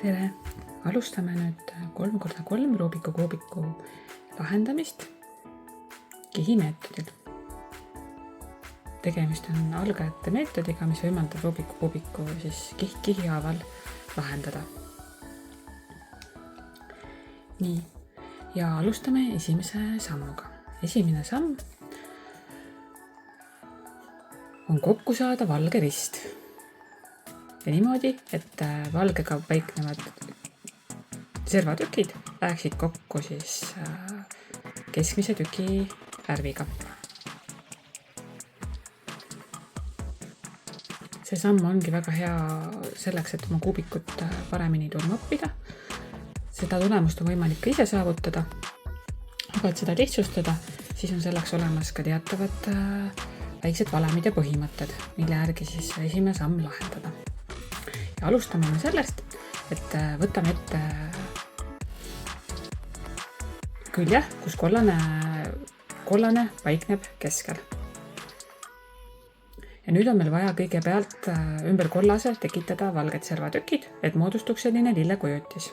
tere! Alustame nüüd 3x3 Rubiku kuubiku lahendamist kihimeetodil. Tegemist on algajate meetodiga, mis võimaldab Rubiku kuubiku kihi haaval lahendada. Nii, ja alustame esimese sammuga. Esimene samm on kokku saada valge rist. Ja niimoodi, et valgega paiknevad servatükid läheksid kokku keskmise tüki värviga. See samm ongi väga hea selleks, et oma kuubikut paremini tundma õppida. Seda tulemust on võimalik ka ise saavutada, aga et seda lihtsustada, siis on selleks olemas ka teatavad väiksed valemid ja põhimõtted, mille järgi esimene samm lahendada. Ja alustame sellest, et võtame ette külje, kus kollane paikneb keskel. Ja nüüd on meil vaja kõigepealt ümber kollase tekitada valged servatükid, et moodustuks selline lillekujutis.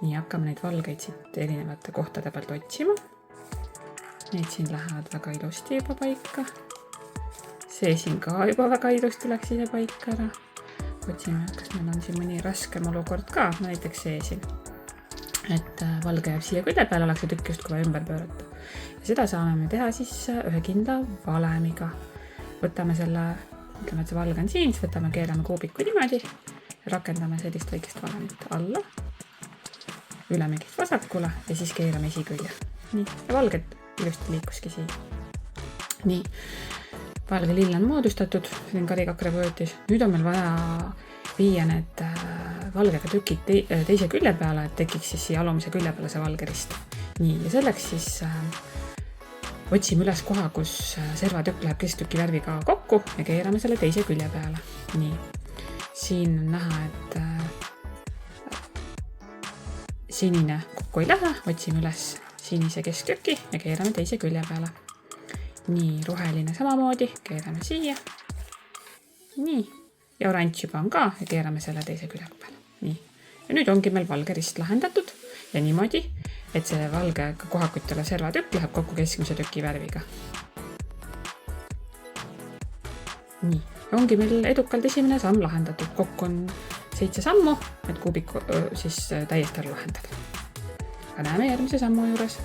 Nii hakkame neid valgeid siit erinevate kohtade pealt otsima. Need siin lähevad väga ilusti juba paika. See siin ka juba väga ilusti läks ise paika ära. Otsime, kas meil on siin mõni raskem olukord ka, näiteks see siin. Et valge jääb siia külje peale, oleks see tükk just kui ümber pöörata. Ja seda saame me teha ühe kindla valemiga. Võtame selle, ütleme, et see valge on siin, siis võtame, keerame kuubiku niimoodi ja rakendame sellist väikest valemit alla, ülemikist vasakule ja siis keerame esikülje. Nii, ja valged ilusti liikuski siia. Nii. Valge lill on moodustatud, siin karikakre kujutis. Nüüd on meil vaja viia need valgega tükid teise külje peale, et tekiks siia alumise külje peale see valge rist. Nii, ja selleks otsime üles koha, kus servatükk läheb kesktüki värviga kokku ja keerame selle teise külje peale. Nii, siin on näha, et sinine kokku ei lähe, otsime üles sinise kesktüki ja keerame teise külje peale. Nii, roheline samamoodi, keerame siia. Nii, ja oranž juba on ka ja keerame selle teise külje peale. Nii, ja nüüd ongi meil valge rist lahendatud ja niimoodi, et see valge kohakutele servatükk läheb kokku keskmise tüki värviga. Nii, ja ongi meil edukalt esimene samm lahendatud. Kokku on 7 sammu, et kuubik täiesti ära lahendada. Aga näeme järgmise sammu juures.